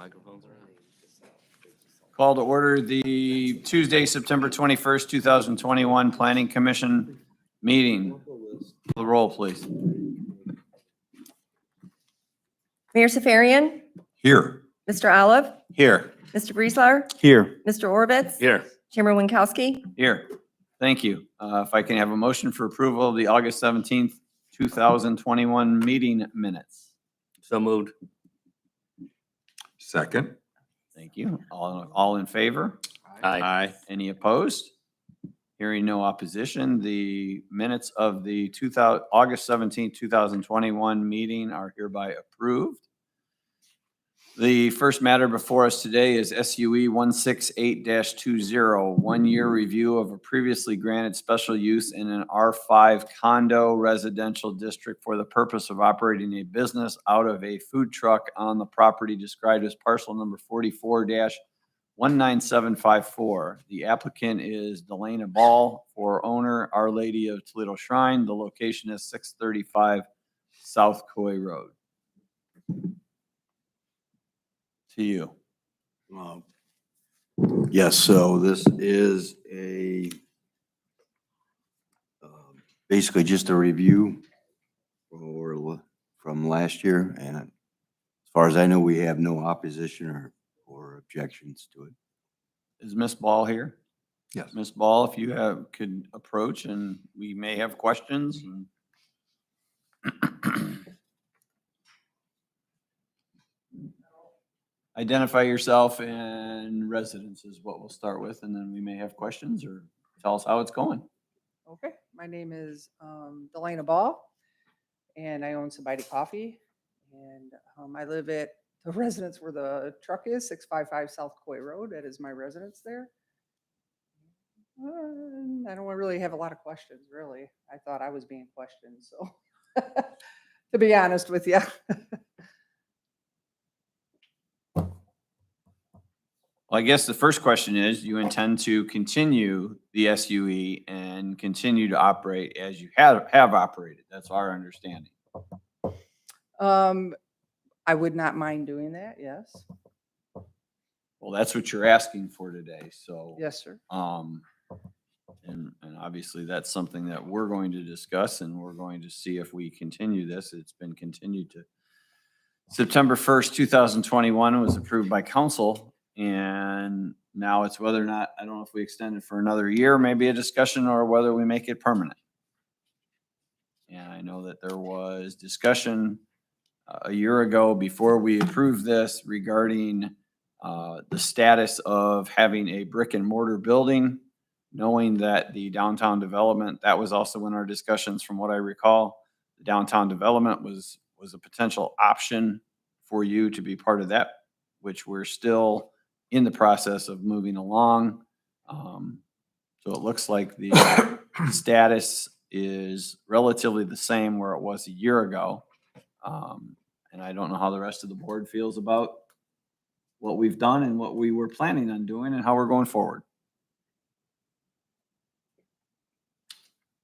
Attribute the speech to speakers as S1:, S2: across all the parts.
S1: Microphones are on.
S2: Call to order the Tuesday, September 21st, 2021 Planning Commission meeting. The roll, please.
S3: Mayor Safarian,
S2: Here.
S3: Mr. Olive,
S2: Here.
S3: Mr. Brieslar,
S2: Here.
S3: Mr. Orbitz,
S1: Here.
S3: Chairman Winkowski.
S2: Here. Thank you. If I can have a motion for approval of the August 17th, 2021 meeting minutes.
S1: So moved.
S4: Second.
S2: Thank you. All in favor?
S1: Aye.
S2: Any opposed? Hearing no opposition, the minutes of the August 17th, 2021 meeting are hereby approved. The first matter before us today is SUE 168-20, 1-year review of a previously granted special use in an R5 condo residential district for the purpose of operating a business out of a food truck on the property described as parcel number 44-19754. The applicant is Delana Ball, for owner Our Lady of Toledo Shrine. The location is 635 South Coy Road. To you.
S5: Yes, so this is a, basically just a review from last year, and as far as I know, we have no opposition or objections to it.
S2: Is Miss Ball here?
S5: Yes.
S2: Miss Ball, if you could approach, and we may have questions. Identify yourself and residence is what we'll start with, and then we may have questions, or tell us how it's going.
S6: Okay, my name is Delana Ball, and I own Sobriety Coffee, and I live at the residence where the truck is, 655 South Coy Road. That is my residence there. I don't really have a lot of questions, really. I thought I was being questioned, so to be honest with you.
S2: Well, I guess the first question is, you intend to continue the SUE and continue to operate as you have operated. That's our understanding.
S6: I would not mind doing that, yes.
S2: Well, that's what you're asking for today, so.
S6: Yes, sir.
S2: And obviously that's something that we're going to discuss, and we're going to see if we continue this. It's been continued to September 1st, 2021. It was approved by council. And now it's whether or not, I don't know if we extend it for another year, maybe a discussion, or whether we make it permanent. And I know that there was discussion a year ago before we approved this regarding the status of having a brick and mortar building, knowing that the downtown development, that was also in our discussions from what I recall. The downtown development was a potential option for you to be part of that, which we're still in the process of moving along. So it looks like the status is relatively the same where it was a year ago. And I don't know how the rest of the board feels about what we've done and what we were planning on doing and how we're going forward.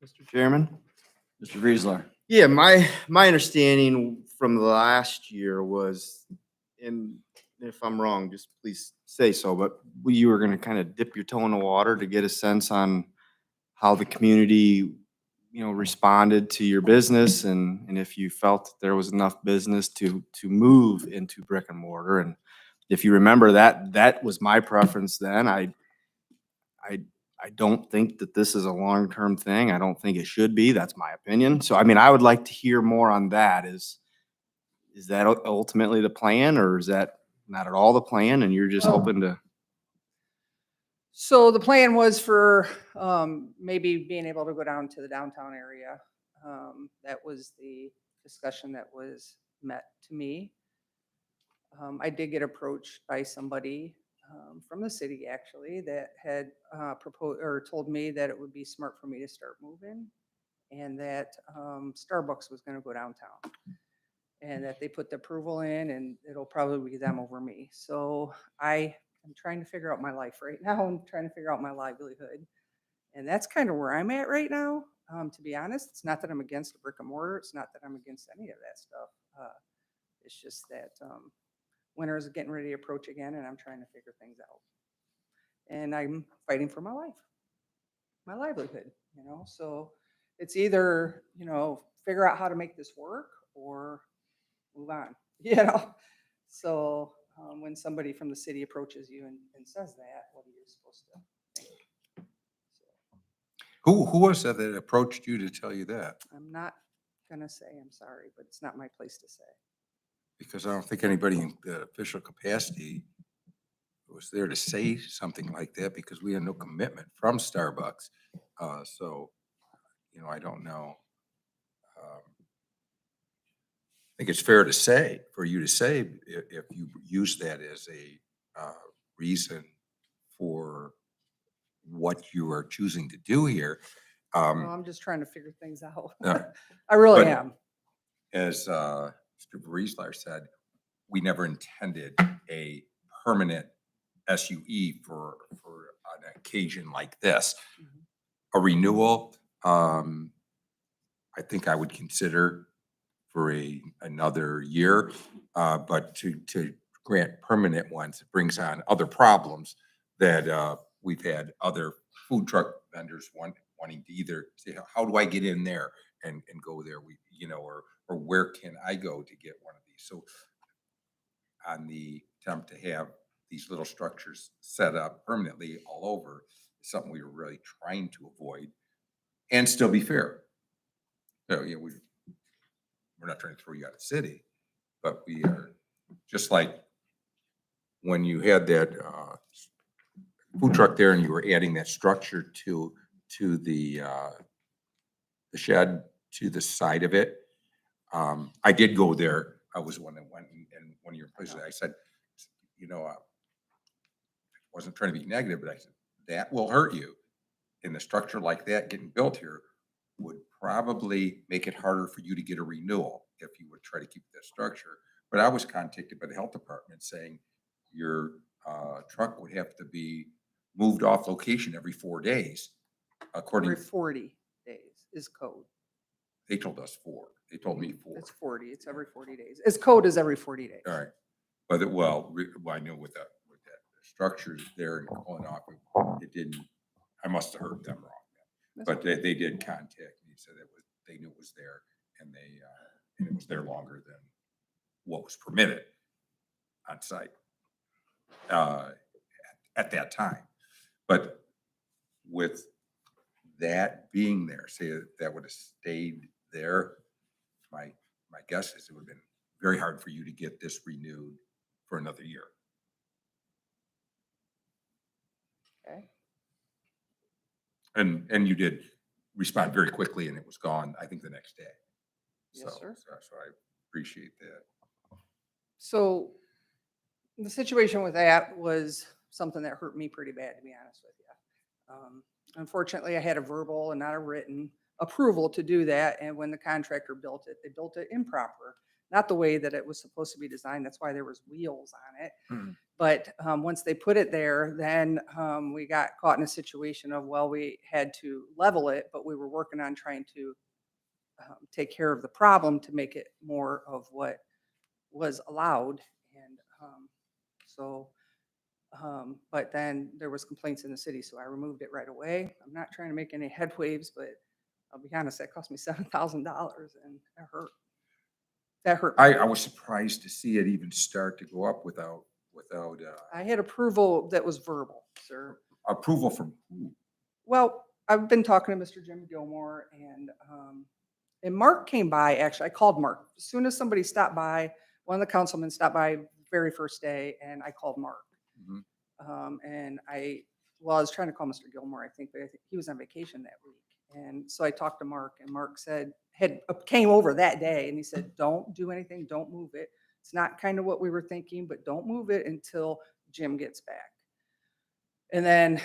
S7: Mr. Chairman?
S2: Mr. Brieslar.
S7: Yeah, my understanding from the last year was, and if I'm wrong, just please say so, but you were going to kind of dip your toe in the water to get a sense on how the community, responded to your business, and if you felt there was enough business to move into brick and mortar. And if you remember that was my preference then. I don't think that this is a long-term thing. I don't think it should be. That's my opinion. So, I would like to hear more on that. Is that ultimately the plan, or is that not at all the plan, and you're just hoping to?
S6: So the plan was for maybe being able to go down to the downtown area. That was the discussion that was met to me. I did get approached by somebody from the city, actually, that had proposed or told me that it would be smart for me to start moving, and that Starbucks was going to go downtown, and that they put the approval in, and it'll probably be them over me. So I'm trying to figure out my life right now. I'm trying to figure out my livelihood, and that's kind of where I'm at right now. To be honest, it's not that I'm against the brick and mortar. It's not that I'm against any of that stuff. It's just that winter's getting ready to approach again, and I'm trying to figure things out. And I'm fighting for my life, my livelihood, so it's either, figure out how to make this work or move on, So when somebody from the city approaches you and says that, what are you supposed to think? So
S4: Who was that that approached you to tell you that?
S6: I'm not gonna say, I'm sorry, but it's not my place to say.
S4: Because I don't think anybody in the official capacity was there to say something like that because we had no commitment from Starbucks. So, I don't know. I think it's fair to say, for you to say, if you use that as a reason for what you are choosing to do here.
S6: Well, I'm just trying to figure things out.
S4: uh,
S6: I really
S4: but-
S6: am.
S4: As Mr. Briesler said, we never intended a permanent SUE for an occasion like this.
S6: Mhm.
S4: A renewal, I think I would consider for another year, but to grant permanent ones, it brings on other problems that we've had other food truck vendors wanting to either say, how do I get in there and go there? Or where can I go to get one of these? So on the attempt to have these little structures set up permanently all over, is something we were really trying to avoid and still be fair. So, we're not trying to throw you out of the city, but we are, just like when you had that food truck there and you were adding that structure to the shed to the side of it. I did go there. I was the one that went and one of your places, I said, I wasn't trying to be negative, but I said, that will hurt you. In a structure like that getting built here would probably make it harder for you to get a renewal if you would try to keep that structure. But I was contacted by the health department saying your truck would have to be moved off location every 4 days. According,
S6: Every 40 days is code.
S4: they told us 4. They told me 4.
S6: It's 40. It's every 40 days. It's code is every 40 days.
S4: All right. But I know with that structures there and pulling off, it didn't, I must have heard them wrong.
S6: That's
S4: But they did contact me, said they knew it was there and and it was there longer than what was permitted on site at that time. But with that being there, say that would have stayed there, my guess is it would have been very hard for you to get this renewed for another year.
S6: Okay.
S4: And you did respond very quickly and it was gone, I think, the next day.
S6: Yes, sir.
S4: So I appreciate that.
S6: So the situation with that was something that hurt me pretty bad, to be honest with you. Unfortunately, I had a verbal and not a written approval to do that. And when the contractor built it, they built it improper, not the way that it was supposed to be designed. That's why there was wheels on it.
S4: Mhm.
S6: But once they put it there, then we got caught in a situation of, well, we had to level it, but we were working on trying to take care of the problem to make it more of what was allowed. And but then there was complaints in the city, so I removed it right away. I'm not trying to make any head waves, but I'll be honest, that cost me $7,000 and that hurt. That hurt.
S4: I was surprised to see it even start to go up without
S6: I had approval that was verbal, sir.
S4: approval from who?
S6: Well, I've been talking to Mr. Jim Gilmore and Mark came by, actually. I called Mark. As soon as somebody stopped by, one of the councilmen stopped by very first day and I called Mark.
S4: Mhm.
S6: And I was trying to call Mr. Gilmore, I think, but I think he was on vacation that week. And so I talked to Mark and Mark came over that day and he said, don't do anything, don't move it. It's not kind of what we were thinking, but don't move it until Jim gets back. And then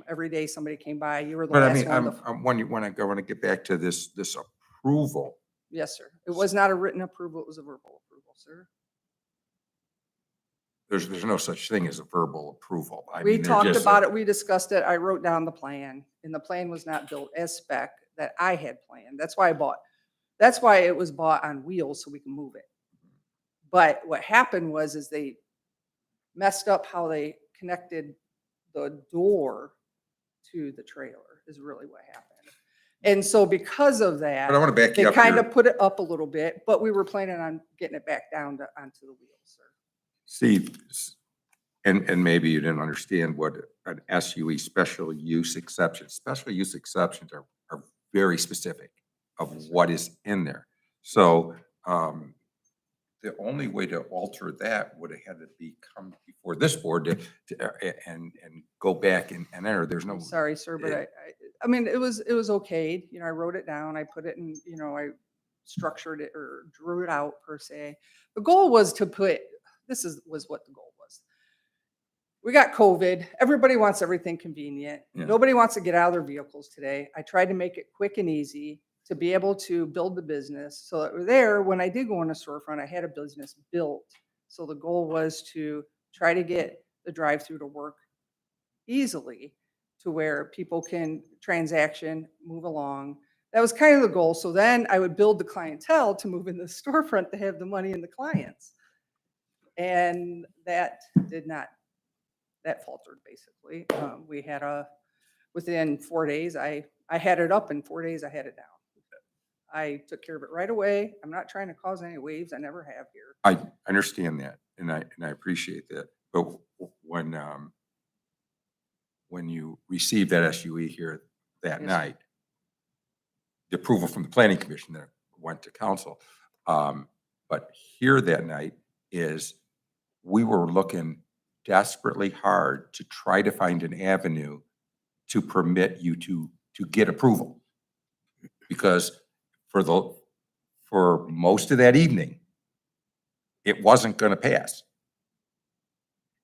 S6: every day somebody came by, you were the
S4: But I
S6: last
S4: mean,
S6: one.
S4: I'm when I want to get back to this approval.
S6: Yes, sir. It was not a written approval, it was a verbal approval, sir.
S4: There's no such thing as a verbal approval. I
S6: We
S4: mean, they're
S6: talked
S4: just
S6: about it, we discussed it, I wrote down the plan, and the plan was not built as spec that I had planned. That's why it was bought on wheels so we can move it. But what happened is they messed up how they connected the door to the trailer is really what happened. And so because of that,
S4: But I want to back
S6: they
S4: you up
S6: kind
S4: here.
S6: of put it up a little bit, but we were planning on getting it back down onto the wheels, sir.
S4: See, and maybe you didn't understand what an SUE special use exception. Special use exceptions are very specific of what is in there. So the only way to alter that would have had to be come before this board and go back and enter. There's no.
S6: I'm sorry, sir, but
S4: it-
S6: I mean, it was okay. You know, I wrote it down, I put it in, you know, I structured it or drew it out per se. The goal was to put, was what the goal was. We got COVID. Everybody wants everything convenient.
S4: Yeah.
S6: Nobody wants to get out of their vehicles today. I tried to make it quick and easy to be able to build the business. So that there, when I did go in a storefront, I had a business built. So the goal was to try to get the drive-through to work easily to where people can transaction, move along. That was kind of the goal. So then I would build the clientele to move in the storefront to have the money and the clients. And that did not, that faltered basically. We had within 4 days, I had it up in 4 days, I had it down. I took care of it right away. I'm not trying to cause any waves. I never have here.
S4: I understand that, and I appreciate that. But when you received that SUE here that
S6: Yes, sir.
S4: night, the approval from the planning commission that went to council, but here that night is we were looking desperately hard to try to find an avenue to permit you to get approval. Because for most of that evening, it wasn't going to pass.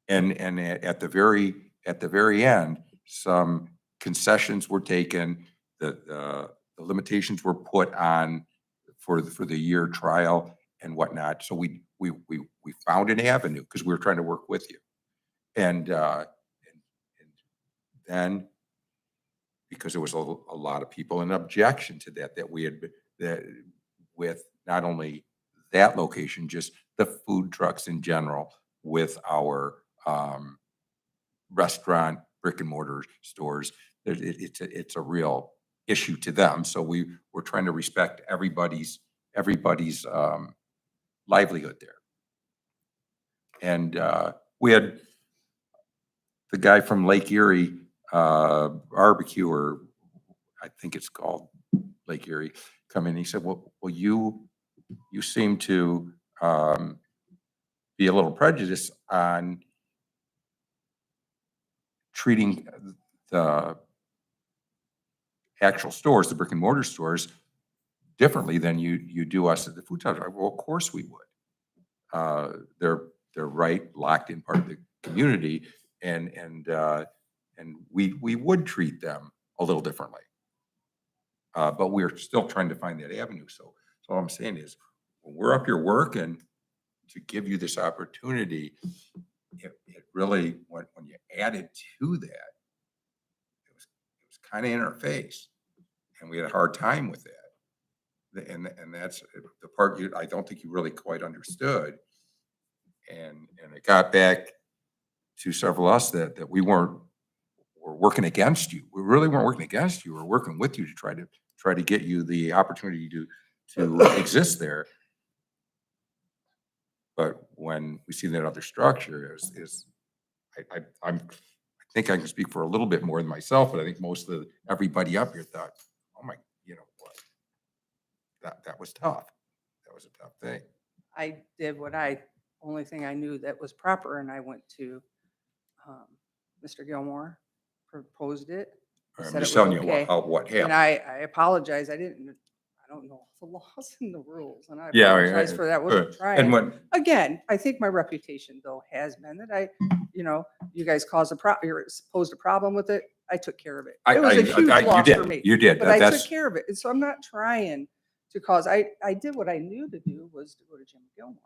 S4: And at the very end, some concessions were taken, the limitations were put on for the year trial and whatnot. So we found an avenue because we were trying to work with you. And then, because there was a lot of people in objection to that we had, that with not only that location, just the food trucks in general, with our restaurant, brick and mortar stores, it's a real issue to them. So we're trying to respect everybody's livelihood there. And we had the guy from Lake Erie barbecue, or I think it's called Lake Erie, come in. He said, well, you seem to be a little prejudiced on treating the actual stores, the brick and mortar stores, differently than you do us at the food truck. Well, of course we would. They're right, locked in part of the community, and we would treat them a little differently. But we're still trying to find that avenue. So all I'm saying is, when we're up here working to give you this opportunity, it really, when you added to that, it was kind of in our face, and we had a hard time with that. And that's the part I don't think you really quite understood. And it got back to several of us that we were working against you. We really weren't working against you. We're working with you to try to get you the opportunity to exist there. But when we see that other structure I think I can speak for a little bit more than myself, but I think most of everybody up here thought, oh my, you know what? That was tough. That was a tough thing.
S6: I did only thing I knew that was proper, and I went to Mr. Gilmore, proposed it. He
S4: I'm
S6: said it
S4: just
S6: was
S4: telling you
S6: okay.
S4: what
S6: And
S4: happened.
S6: I apologize. I don't know the laws and the rules, and I
S4: Yeah,
S6: apologize for that. Wasn't
S4: And
S6: trying.
S4: when,
S6: Again, I think my reputation though has been that you guys caused you're supposed a problem with it. I took care of it. It was a huge
S4: you
S6: loss
S4: did,
S6: for me.
S4: you did.
S6: But I
S4: That's,
S6: took care of it. And so I'm not trying to cause, I did what I knew to do, was to go to Jim Gilmore.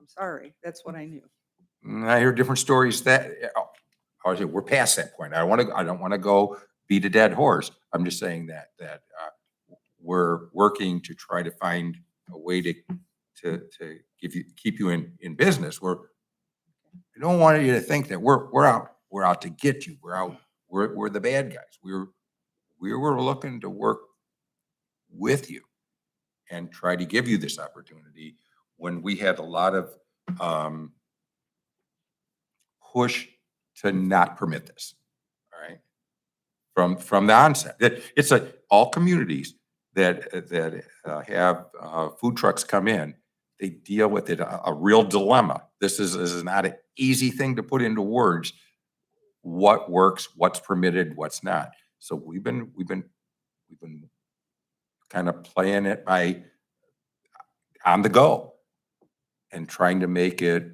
S6: I'm sorry. That's what I knew.
S4: I hear different stories that, we're past that point. I don't want to go beat a dead horse. I'm just saying that we're working to try to find a way to to keep you in business. I don't want you to think that we're out to get you. We're the bad guys. We were looking to work with you and try to give you this opportunity when we had a lot of push to not permit this. All right. From the onset, that it's all communities that have food trucks come in, they deal with it, a real dilemma. This is not an easy thing to put into words. What works, what's permitted, what's not. So we've been kind of playing it by on the go and trying to make it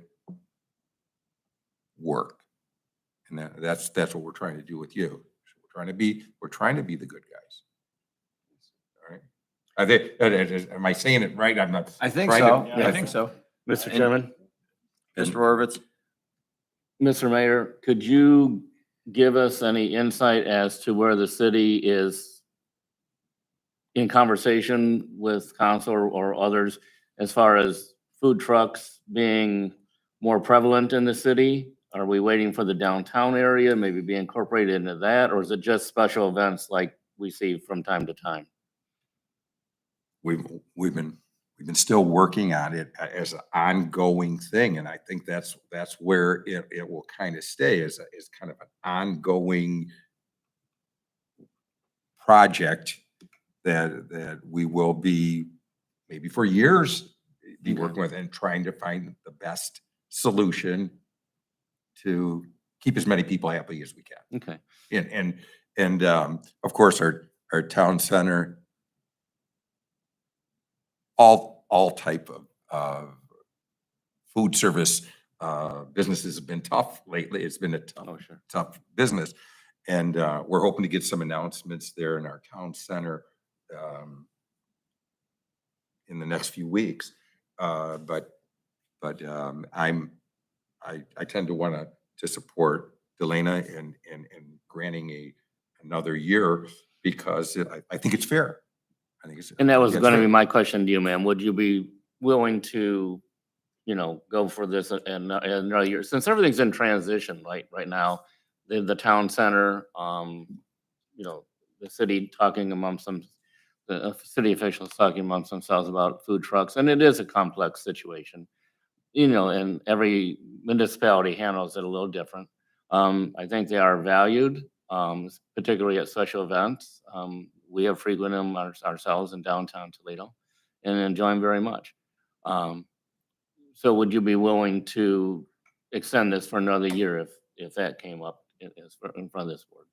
S4: work. And that's what we're trying to do with you. We're trying to be the good guys. All right. Am I saying it right? I'm not.
S2: I think
S4: trying
S2: so.
S4: to-
S2: I think so.
S1: Mr.
S2: And-
S1: Chairman,
S2: Mr. Horvitz?
S1: Mr. Mayor, could you give us any insight as to where the city is in conversation with council or others as far as food trucks being more prevalent in the city? Are we waiting for the downtown area, maybe be incorporated into that, or is it just special events like we see from time to time?
S4: We've been still working on it as an ongoing thing, and I think that's where it will kind of stay as kind of an ongoing project that we will be maybe for years be
S1: Okay.
S4: working with and trying to find the best solution to keep as many people happy as we can.
S1: Okay.
S4: And of course, our town center, all type of food service businesses have been tough lately. It's been a
S1: Oh, sure.
S4: tough business. And we're hoping to get some announcements there in our town center in the next few weeks. But I tend to want to support Delana in granting another year because I think it's fair. I think it's.
S1: And that was
S4: it's
S1: gonna be
S4: fair.
S1: my question to you, ma'am. Would you be willing to, go for this in another year? Since everything's in transition, right now, the town center, the city talking amongst them, the city officials talking amongst themselves about food trucks, and it is a complex situation. And every municipality handles it a little different. I think they are valued, particularly at special events. We have frequented them ourselves in downtown Toledo and enjoy them very much. So would you be willing to extend this for another year if that came up in front of this board?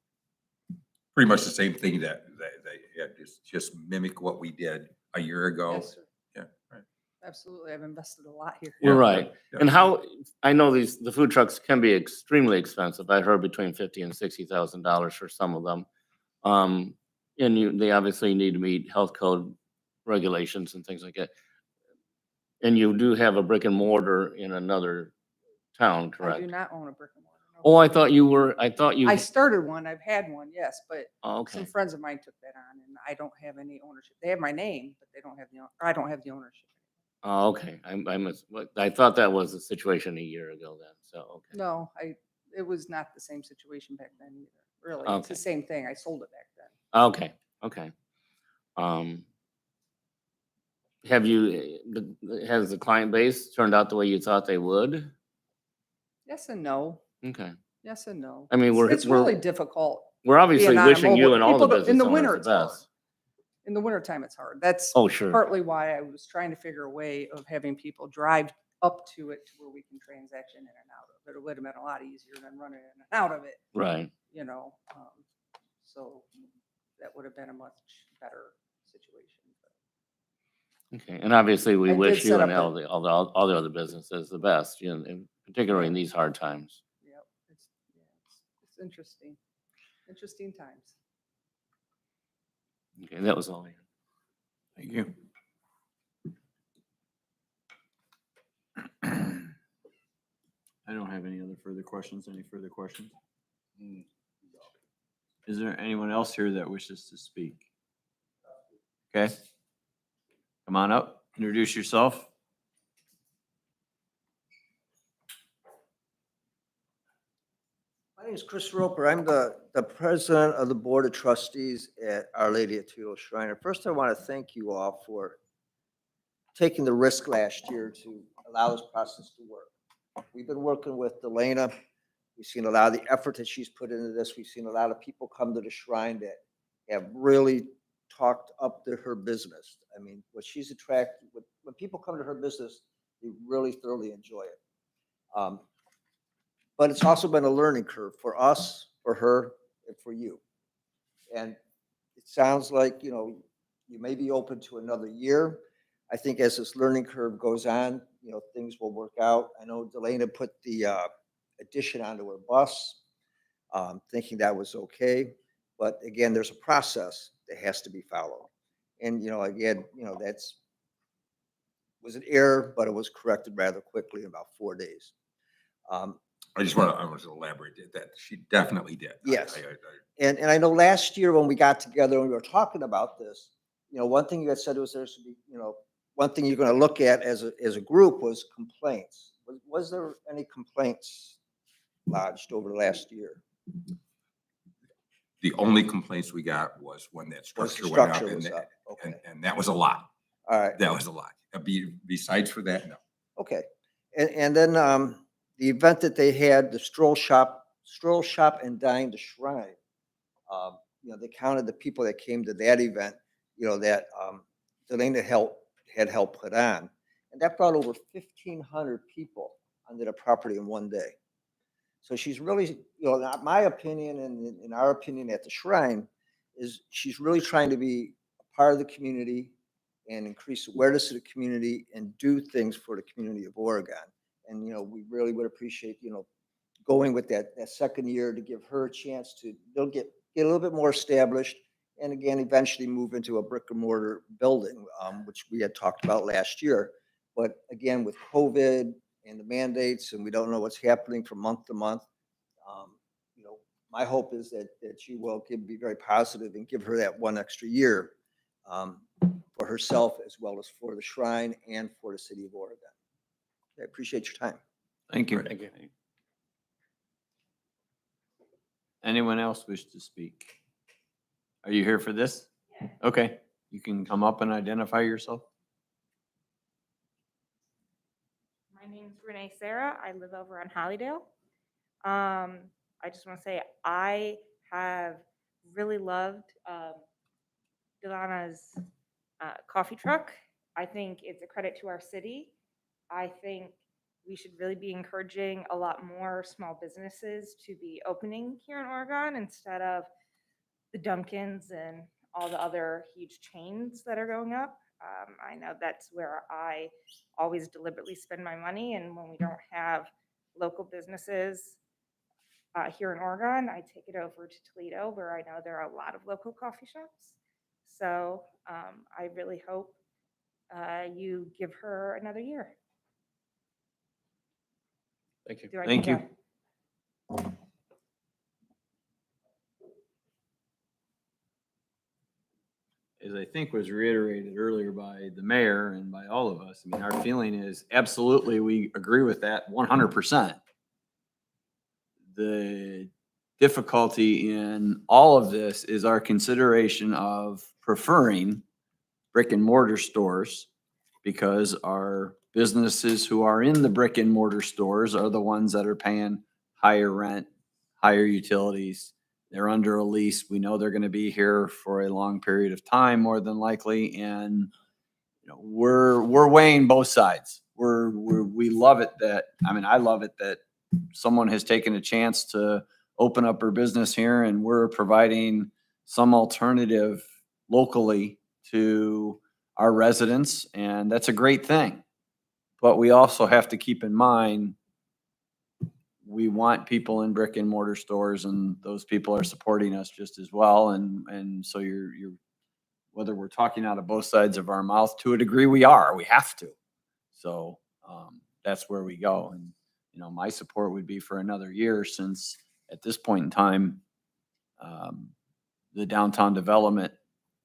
S4: Pretty much the same thing that yeah, just mimic what we did a year ago.
S6: Yes, sir.
S4: Yeah, right.
S6: Absolutely. I've invested a lot here.
S1: You're
S4: Yeah,
S1: right.
S4: yeah.
S1: And how, I know the food trucks can be extremely expensive. I heard between $50,000 and $60,000 for some of them. And they obviously need to meet health code regulations and things like that. And you do have a brick and mortar in another town,
S6: I do
S1: correct?
S6: not own a brick and mortar. no.
S1: Oh, I thought you,
S6: I started one. I've had one, yes, but
S1: oh,
S6: some
S1: okay.
S6: friends of mine took that on and I don't have any ownership. They have my name, but they don't have I don't have the ownership.
S1: Oh, okay. I thought that was the situation a year ago then, so, okay.
S6: No, it was not the same situation back then either. Really, it's
S1: Okay.
S6: the same thing. I sold it back then.
S1: Okay, okay. Has the client base turned out the way you thought they would?
S6: Yes and no.
S1: Okay.
S6: Yes and no.
S1: I mean,
S6: It's really difficult.
S1: We're obviously
S6: being on a
S1: wishing you
S6: mobile-
S1: and all the
S6: people don't-
S1: business
S6: in the
S1: owners
S6: winter
S1: the
S6: it's hard.
S1: best.
S6: In the wintertime, it's hard. That's
S1: Oh, sure.
S6: partly why I was trying to figure a way of having people drive up to it to where we can transaction in and out of it. It would have been a lot easier than running in and out of it,
S1: Right.
S6: So that would have been a much better situation.
S1: Okay. And obviously, we
S6: I did
S1: wish you
S6: set
S1: and
S6: up
S1: all the other businesses the best, and particularly in these hard times.
S6: Yep, it's interesting. Interesting times.
S1: Okay, that was all I had.
S2: Thank you. I don't have any other further questions. Any further questions? Is there anyone else here that wishes to speak? Okay. Come on up, introduce yourself.
S8: My name is Chris Roper. I'm the president of the Board of Trustees at Our Lady of Toledo Shrine. And first, I want to thank you all for taking the risk last year to allow this process to work. We've been working with Delana. We've seen a lot of the effort that she's put into this. We've seen a lot of people come to the shrine that have really talked up to her business. I mean, what she's attracted, when people come to her business, they really thoroughly enjoy it. But it's also been a learning curve for us, for her, and for you. And it sounds like, you may be open to another year. I think as this learning curve goes on, things will work out. I know Delana put the addition onto her bus, thinking that was okay. But again, there's a process that has to be followed. And, again, that's was an error, but it was corrected rather quickly in about 4 days.
S4: I want to elaborate that she definitely did.
S8: Yes. And I know last year when we got together and we were talking about this, one thing you had said was there should be, one thing you're going to look at as a group was complaints. Was there any complaints lodged over the last year?
S4: The only complaints we got was when that
S8: Was the
S4: structure went up,
S8: structure
S4: and
S8: was
S4: that,
S8: up? Okay,
S4: and that was a lot.
S8: all right,
S4: That was a lot. Besides for that, no.
S8: okay. And then the event that they had, the stroll shop and dine the shrine. They counted the people that came to that event, that Delana had helped put on. And that brought over 1,500 people onto the property in one day. So she's really, my opinion and in our opinion at the shrine is she's really trying to be a part of the community and increase awareness of the community and do things for the community of Oregon. And, we really would appreciate, going with that second year to give her a chance to, they'll get a little bit more established and again, eventually move into a brick and mortar building, which we had talked about last year. But again, with COVID and the mandates, and we don't know what's happening from month to month, my hope is that she will be very positive and give her that one extra year for herself as well as for the shrine and for the city of Oregon. I appreciate your time.
S2: Thank you.
S1: Thank you.
S2: Anyone else wish to speak? Are you here for this? Okay, you can come up and identify yourself.
S9: My name's Renee Sarah. I live over on Hollydale. I just want to say I have really loved Delana's coffee truck. I think it's a credit to our city. I think we should really be encouraging a lot more small businesses to be opening here in Oregon instead of the Dunkins and all the other huge chains that are going up. I know that's where I always deliberately spend my money, and when we don't have local businesses here in Oregon, I take it over to Toledo, where I know there are a lot of local coffee shops. So I really hope you give her another year.
S1: Thank you.
S9: Do I
S2: Thank
S9: need
S2: you.
S9: to-
S2: As I think was reiterated earlier by the mayor and by all of us, I mean, our feeling is absolutely, we agree with that 100%. The difficulty in all of this is our consideration of preferring brick and mortar stores because our businesses who are in the brick and mortar stores are the ones that are paying higher rent, higher utilities. They're under a lease. We know they're going to be here for a long period of time, more than likely. And, we're weighing both sides. We love it that, I love it that someone has taken a chance to open up her business here and we're providing some alternative locally to our residents. And that's a great thing. But we also have to keep in mind, we want people in brick and mortar stores and those people are supporting us just as well. And so you're whether we're talking out of both sides of our mouth, to a degree we have to. So that's where we go. And, my support would be for another year since at this point in time, the downtown development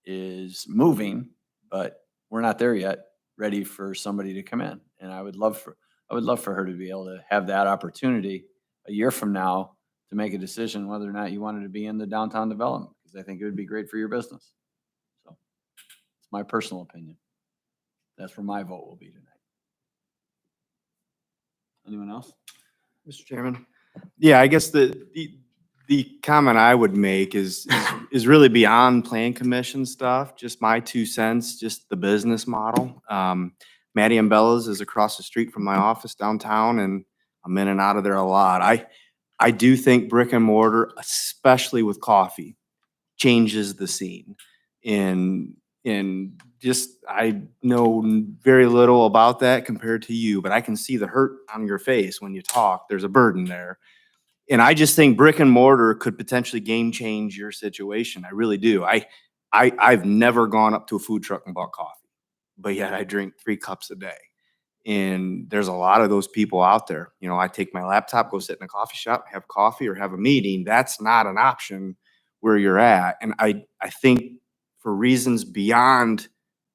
S2: is moving, but we're not there yet, ready for somebody to come in. And I would love for her to be able to have that opportunity a year from now to make a decision whether or not you wanted to be in the downtown development, because I think it would be great for your business. So it's my personal opinion. That's where my vote will be tonight. Anyone else?
S7: Mr. Chairman? Yeah, I guess the comment I would make is really beyond plan commission stuff, just my 2 cents, just the business model. Matty and Bella's is across the street from my office downtown, and I'm in and out of there a lot. I do think brick and mortar, especially with coffee, changes the scene. And just, I know very little about that compared to you, but I can see the hurt on your face when you talk. There's a burden there. And I just think brick and mortar could potentially game change your situation. I really do. I've never gone up to a food truck and bought coffee, but yet I drink 3 cups a day. And there's a lot of those people out there. You know, I take my laptop, go sit in a coffee shop, have coffee or have a meeting. That's not an option where you're at. And I think for reasons beyond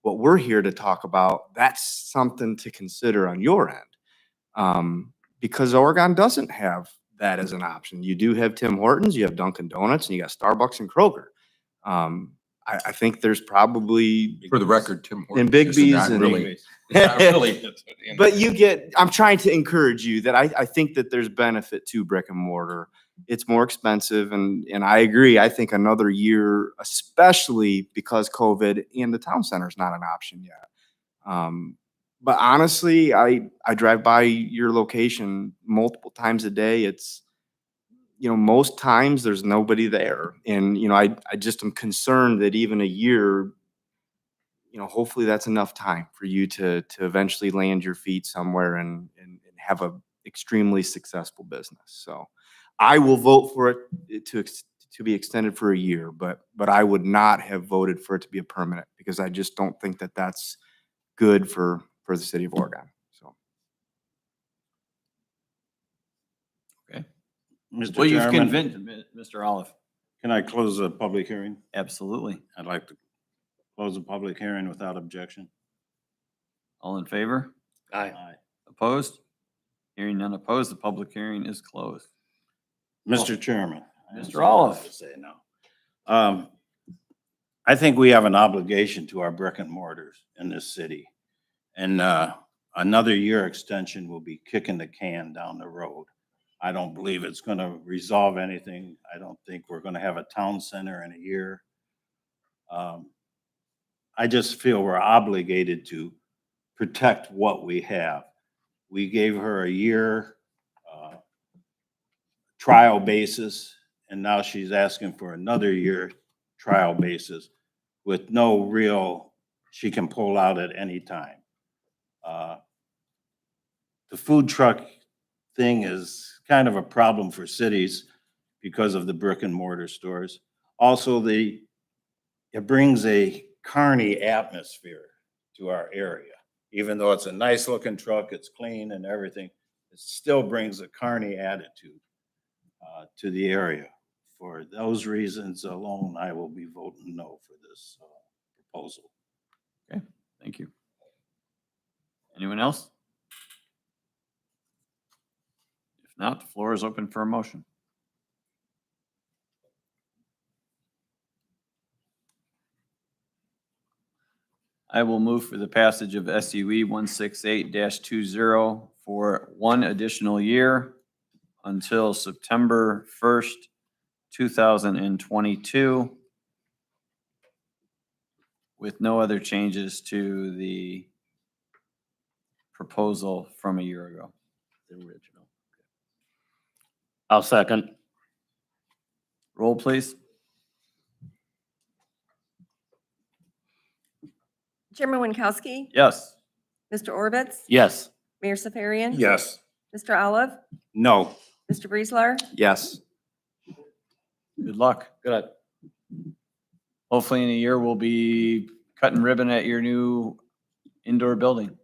S7: what we're here to talk about, that's something to consider on your end. Because Oregon doesn't have that as an option. You do have Tim Hortons, you have Dunkin' Donuts, and you got Starbucks and Kroger. I think there's probably.
S4: For the record, Tim
S7: And
S4: Hortons is
S7: Bigby's
S4: not
S7: and-
S4: really. Not really.
S7: But you get, I'm trying to encourage you that I think that there's benefit to brick and mortar. It's more expensive and I agree. I think another year, especially because COVID and the town center is not an option yet. But honestly, I drive by your location multiple times a day. It's, you know, most times there's nobody there. And, you know, I just am concerned that even a year, you know, hopefully that's enough time for you to eventually land your feet somewhere and have a extremely successful business. So I will vote for it to be extended for a year, but I would not have voted for it to be a permanent because I just don't think that that's good for the city of Oregon. So.
S2: Okay.
S10: Mr.
S2: Well, you've
S10: Chairman,
S2: convinced, Mr. Olive.
S10: can I close the public hearing?
S2: Absolutely.
S10: I'd like to close the public hearing without objection.
S2: All in favor?
S1: Aye.
S2: Opposed? Hearing none opposed, the public hearing is closed.
S10: Mr. Chairman. I
S2: Mr.
S10: have
S2: Olive.
S10: something to say now. I think we have an obligation to our brick and mortars in this city. And another year extension will be kicking the can down the road. I don't believe it's going to resolve anything. I don't think we're going to have a town center in a year. I just feel we're obligated to protect what we have. We gave her a year trial basis, and now she's asking for another year trial basis with no real, she can pull out at any time. The food truck thing is kind of a problem for cities because of the brick and mortar stores. Also, it brings a carny atmosphere to our area. Even though it's a nice looking truck, it's clean and everything, it still brings a carny attitude to the area. For those reasons alone, I will be voting no for this proposal.
S2: Okay, thank you. Anyone else? If not, the floor is open for a motion. I will move for the passage of SUE 168-20 for 1 additional year until September 1st, 2022, with no other changes to the proposal from a year ago, the original.
S1: I'll second.
S2: Roll, please.
S3: Chairman Winkowski,
S2: Yes.
S3: Mr. Orbitz,
S1: Yes.
S3: Mayor Safarian.
S4: Yes.
S3: Mr. Olive,
S10: No.
S3: Mr. Breezler,
S7: Yes.
S2: Good luck.
S1: Good.
S2: Hopefully in a year, we'll be cutting ribbon at your new indoor building.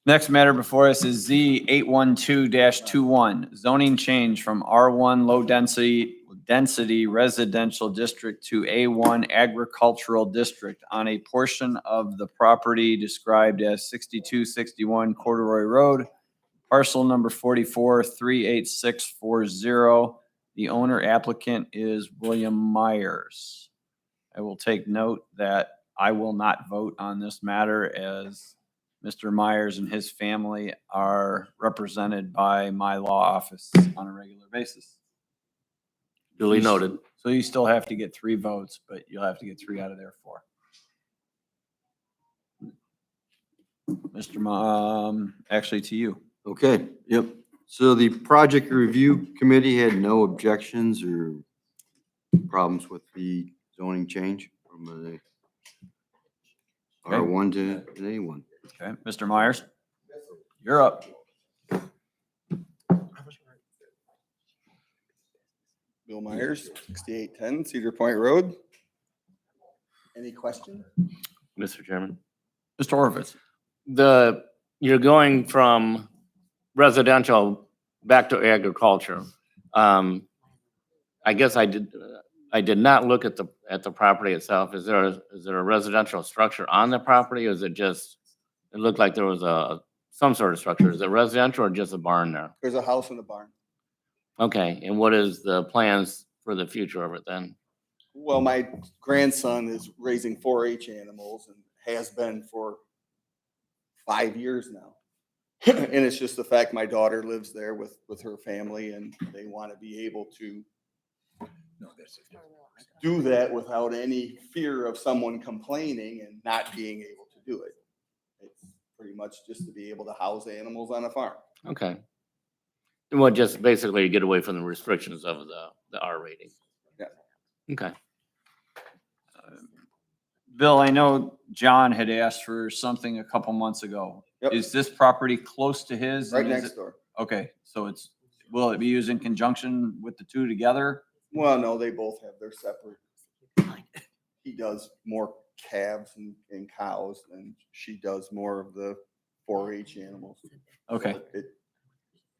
S2: Next matter before us is Z 812-21, zoning change from R1 low density residential district to A1 agricultural district on a portion of the property described as 6261 Corduroy Road, Parcel number 44-38640. The owner applicant is William Myers. I will take note that I will not vote on this matter as Mr. Myers and his family are represented by my law office on a regular basis.
S1: Duly noted.
S2: So you still have to get 3 votes, but you'll have to get 3 out of their 4. Mr. Actually to you.
S5: Okay, yep. So the project review committee had no objections or problems with the zoning change from the R1 to an A1.
S2: Okay, Mr. Myers, you're up.
S11: Bill Myers, 6810 Cedar Point Road. Any question?
S1: Mr. Chairman.
S2: Mr. Orvitz.
S1: You're going from residential back to agriculture. I guess I did not look at the property itself. Is there a residential structure on the property, or is it just, it looked like there was some sort of structure. Is it residential or just a barn there?
S11: There's a house in the barn.
S1: Okay, and what is the plans for the future of it then?
S11: Well, my grandson is raising 4-H animals and has been for 5 years now. And it's just the fact my daughter lives there with her family and they want to be able to
S4: No, that's a
S11: do that without any fear of someone complaining and not being able to do it. It's pretty much just to be able to house animals on a farm.
S1: Okay. Well, just basically get away from the restrictions of the R rating.
S11: Yeah.
S1: Okay.
S2: Bill, I know John had asked for something a couple months ago.
S11: Yep.
S2: Is this property close to his?
S11: Right
S2: And is
S11: next
S2: it-
S11: door.
S2: Okay, so will it be used in conjunction with the 2 together?
S11: Well, no, they both have their separate. He does more calves and cows and she does more of the 4-H animals.
S2: Okay,
S11: So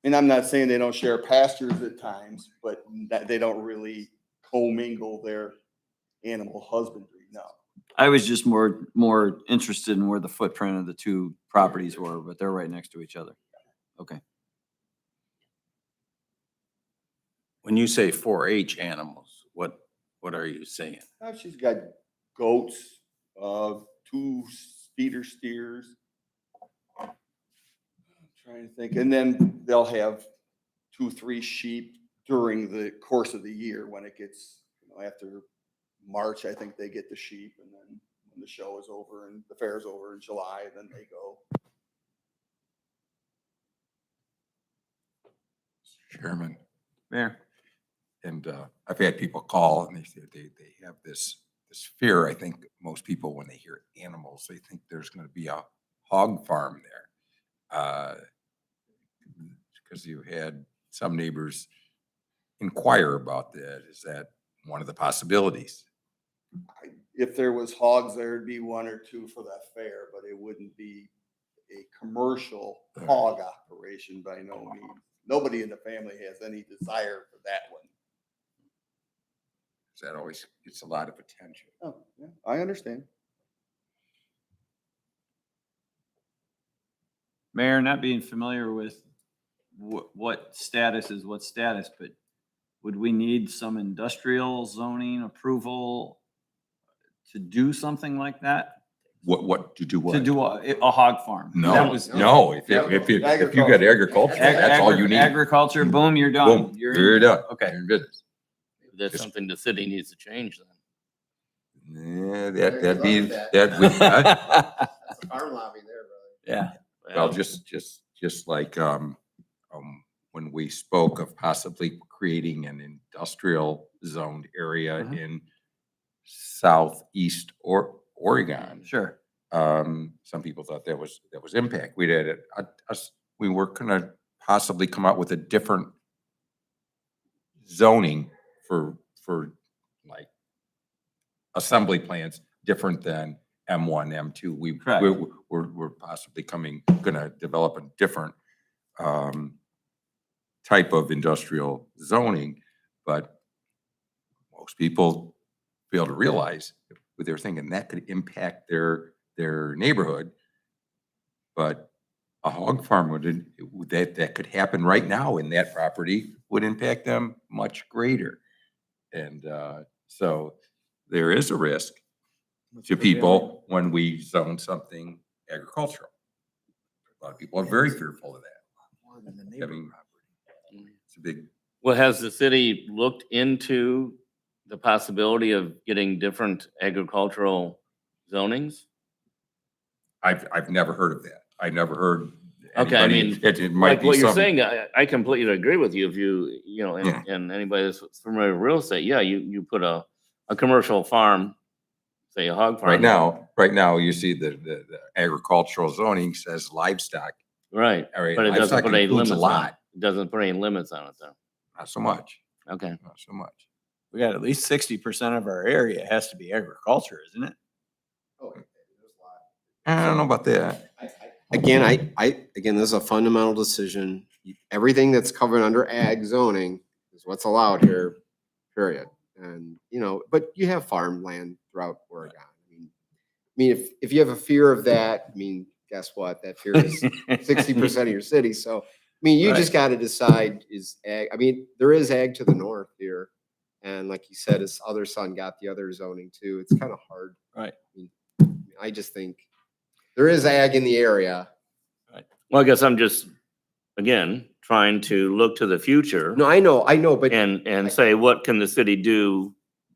S11: and I'm not saying they don't share pastures at times, but that they don't really commingle their animal husbandry, no.
S2: I was just more interested in where the footprint of the 2 properties were, but they're right next to each other. Okay.
S4: When you say 4-H animals, what are you saying?
S11: She's got goats, 2 feeder steers. I'm trying to think, and then they'll have 2-3 sheep during the course of the year when it gets, after March, I think they get the sheep, and then when the show is over and the fair's over in July, then they go.
S4: Chairman,
S2: Mayor.
S4: and I've had people call and they say they have this fear. I think most people, when they hear animals, they think there's going to be a hog farm there. Because you had some neighbors inquire about that. Is that one of the possibilities?
S11: If there was hogs, there'd be 1 or 2 for that fair, but it wouldn't be a commercial hog operation by no means. Nobody in the family has any desire for that one.
S4: That always gets a lot of attention.
S11: Oh, yeah, I understand.
S2: Mayor, not being familiar with what status is what status, but would we need some industrial zoning approval to do something like that?
S4: What to do? What
S2: To do a hog farm? That
S4: No,
S2: was-
S4: no. If you got agriculture, that's all you need.
S2: Agriculture, boom, you're done.
S4: Boom, you're done.
S2: Okay.
S4: You're in business.
S1: Maybe that's
S4: Just-
S1: something the city needs to change then.
S4: Yeah, that'd be that. Would, huh?
S11: Farm lobby there, brother.
S2: Yeah.
S4: Well, just like when we spoke of possibly creating an industrial zoned area
S2: Mhm.
S4: in southeast Oregon.
S2: Sure.
S4: Some people thought that was impact. We did it. We were gonna possibly come out with a different zoning for like assembly plants, different than M1, M2.
S2: Correct.
S4: We're possibly gonna develop a different type of industrial zoning, but most people fail to realize what they're thinking that could impact their neighborhood. But a hog farm that could happen right now in that property would impact them much greater. And so there is a risk to people when we zone something agricultural. A lot of people are very fearful of that. I mean, it's a big,
S1: Well, has the city looked into the possibility of getting different agricultural zonings?
S4: I've never heard of that. I never heard
S1: Okay, I
S4: anybody,
S1: mean,
S4: it might
S1: like
S4: be
S1: what you're
S4: something.
S1: saying, I completely agree with you. If you know,
S4: Yeah.
S1: and anybody that's familiar with real estate, yeah, you put a commercial farm, say a hog farm.
S4: Right now, you see the agricultural zoning says livestock.
S1: Right,
S4: All right,
S1: but it doesn't
S4: livestock
S1: put any
S4: includes a
S1: limits on it.
S4: lot.
S1: It doesn't put any limits on it though.
S4: Not so much,
S1: Okay.
S4: not so much.
S2: We got at least 60% of our area has to be agriculture, isn't it?
S4: I don't know about that.
S7: Again, again, this is a fundamental decision. Everything that's covered under ag zoning is what's allowed here, period. And, you know, but you have farmland throughout Oregon. I mean, if you have a fear of that, I mean, guess what? That fear is 60% of your city. So, I mean, you just got to decide is ag, I mean, there is ag to the north here. And like you said, his other son got the other zoning too. It's kind of hard.
S2: Right.
S7: I just think there is ag in the area.
S1: Well, I guess I'm just, again, trying to look to the future.
S7: No, I know, but
S1: And say, what can the city do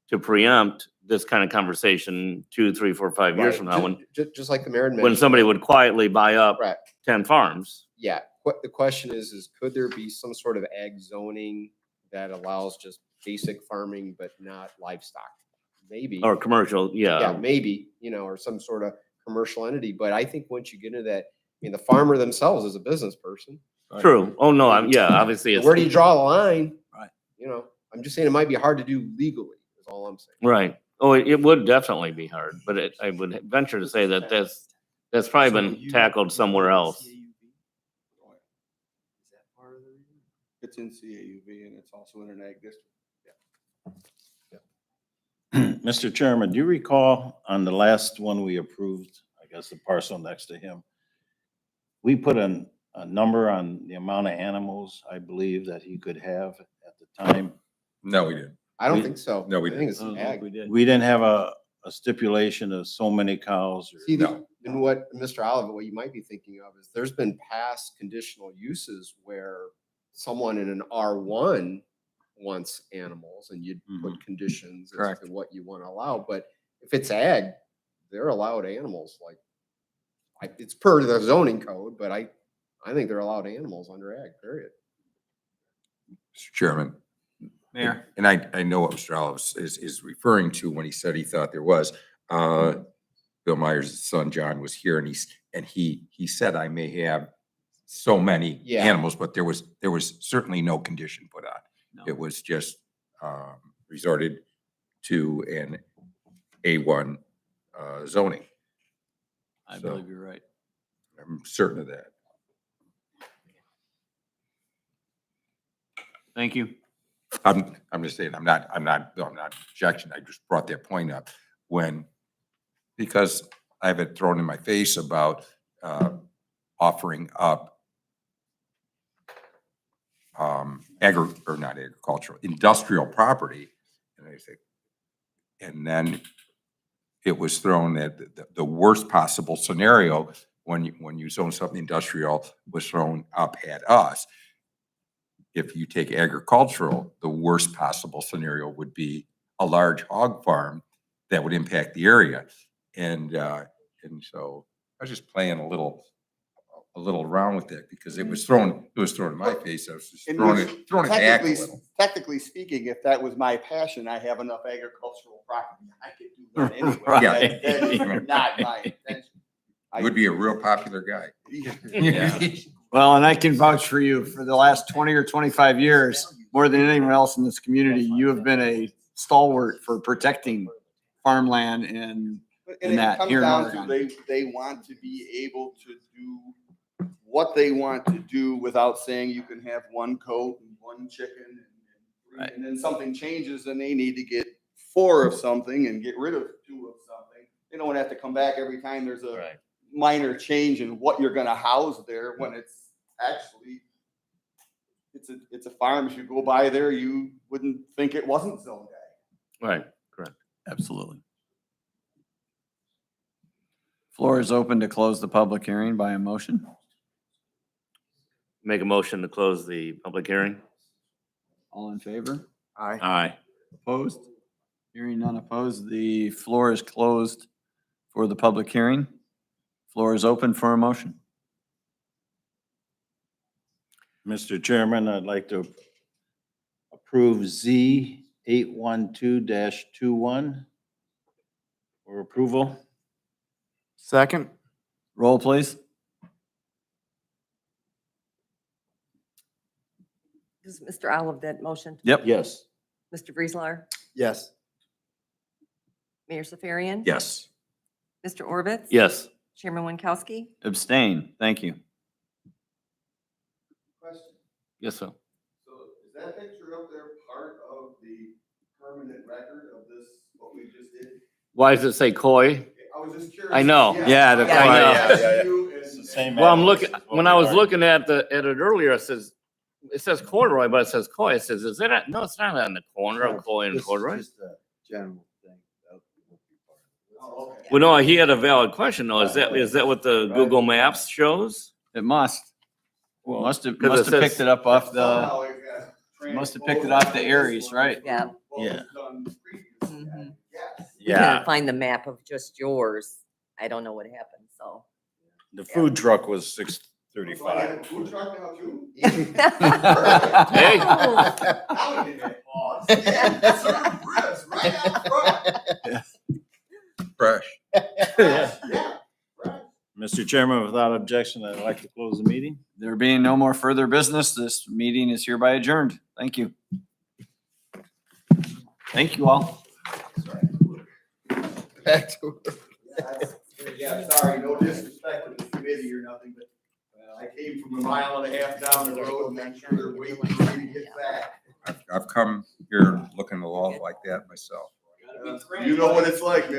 S1: to preempt this kind of conversation 2, 3, 4, 5 years from now, when
S7: just like the mayor mentioned.
S1: when somebody would quietly buy up
S7: Right.
S1: 10 farms?
S7: Yeah, what the question is could there be some sort of ag zoning that allows just basic farming but not livestock? Maybe.
S1: Or commercial,
S7: Yeah, maybe, you know, or some sort of commercial entity. But I think once you get into that, I mean, the farmer themselves is a business person.
S1: True. Oh, no, obviously
S7: So
S1: it's.
S7: where do you draw the line?
S2: Right.
S7: You know, I'm just saying it might be hard to do legally, is all I'm saying.
S1: Right. Oh, it would definitely be hard, but I would venture to say that that's probably been tackled somewhere else.
S11: It's in CAUV and it's also in an ag district.
S10: Mr. Chairman, do you recall on the last one we approved, I guess the parcel next to him, we put a number on the amount of animals, I believe, that he could have at the time?
S4: No, we didn't.
S7: I don't
S10: We-
S7: think so.
S4: No, we
S7: I think
S4: didn't.
S7: it's ag.
S10: We didn't have a stipulation of so many cows or?
S7: See,
S4: No.
S7: and what Mr. Oliver, what you might be thinking of is there's been past conditional uses where someone in an R1 wants animals and you'd put conditions as
S2: Correct.
S7: to what you want to allow. But if it's ag, they're allowed animals like it's per the zoning code, but I think they're allowed animals under ag, period.
S4: Mr. Chairman.
S2: Mayor.
S4: And I know what Mr. Olives is referring to when he said he thought there was. Bill Myers' son, John, was here and he said I may have so many
S7: Yeah.
S4: animals, but there was certainly no condition put on.
S2: No.
S4: It was just resorted to an A1 zoning.
S2: I
S4: So-
S2: believe you're right.
S4: I'm certain of that.
S2: Thank you.
S4: I'm just saying, I'm not objection. I just brought that point up because I have it thrown in my face about offering up not agricultural, industrial property. And I think, and then it was thrown at the worst possible scenario when you zone something industrial was thrown up at us. If you take agricultural, the worst possible scenario would be a large hog farm that would impact the area. And so I was just playing a little around with that because it was thrown in my face. I was just
S11: And
S4: throwing it back a little.
S11: Technically speaking, if that was my passion, I have enough agricultural property. I could do that anyway.
S10: Right.
S11: That is not my intention.
S4: You would be a real popular guy.
S2: Yeah.
S12: Well, and I can vouch for you for the last 20 or 25 years, more than anyone else in this community, you have been a stalwart for protecting farmland and
S11: And
S12: that
S11: it comes
S12: here in
S11: down to
S12: Oregon.
S11: they want to be able to do what they want to do without saying you can have one coat and one chicken and three,
S2: Right.
S11: and then something changes and they need to get 4 of something and get rid of 2 of something. They don't have to come back every time there's a
S1: Right.
S11: minor change in what you're gonna house there when it's actually, it's a farm. If you go by there, you wouldn't think it wasn't zoned ag.
S1: Right, correct.
S2: Absolutely. Floor is open to close the public hearing by a motion.
S1: Make a motion to close the public hearing.
S2: All in favor?
S7: Aye.
S2: Aye. Opposed? Hearing none opposed, the floor is closed for the public hearing. Floor is open for a motion.
S10: Mr. Chairman, I'd like to approve Z 812-21 for approval.
S7: Second?
S2: Roll, please.
S3: Does Mr. Olive that motion?
S2: Yep.
S10: Yes.
S3: Mr. Breezler?
S7: Yes.
S3: Mayor Safarian?
S4: Yes.
S3: Mr. Orbitz?
S1: Yes.
S3: Chairman Winkowski?
S2: Abstain. Thank you.
S11: Question.
S1: Yes, sir.
S11: So is that picture up there part of the permanent record of this, what we just did?
S1: Why does it say koi?
S11: I was just curious.
S1: I know.
S2: Yeah, the
S1: I know.
S10: It's the same.
S1: Well, I'm
S10: address
S1: looking,
S10: as what
S1: when
S10: we
S1: I was
S10: are.
S1: looking at it earlier, it says corduroy, but it says koi. It says, is it, no, it's not on the corner of koi and
S5: This is
S1: corduroy.
S5: just a general thing. That would be part of it.
S11: Oh, okay.
S1: Well, no, he had a valid question though. Is that what the Google Maps shows?
S2: It must.
S1: Well,
S2: Must have
S1: 'cause it
S2: picked
S1: says-
S2: it up off the,
S11: Somehow it got
S2: must have picked it off the Aries, right?
S3: Yeah.
S11: what was done previously.
S3: Mhm.
S11: Yes.
S3: We couldn't find the map of just yours. I don't know what happened, so.
S10: The food truck was
S11: So I had
S10: 635.
S11: a food truck now too?
S1: Hey.
S11: Now we can hit pause. Yeah, serve ribs right out front.
S4: Fresh.
S11: Yeah, right.
S10: Mr. Chairman, without objection, I'd like to close the meeting.
S2: There being no more further business, this meeting is hereby adjourned. Thank you. Thank you all.
S7: Back to
S11: Yeah, sorry, no disrespect to the committee or nothing, but I came from a mile and a half down the road and I'm sure they're waiting for me to get back.
S4: I've come here looking a lot like that myself.
S11: You know what it's like, man.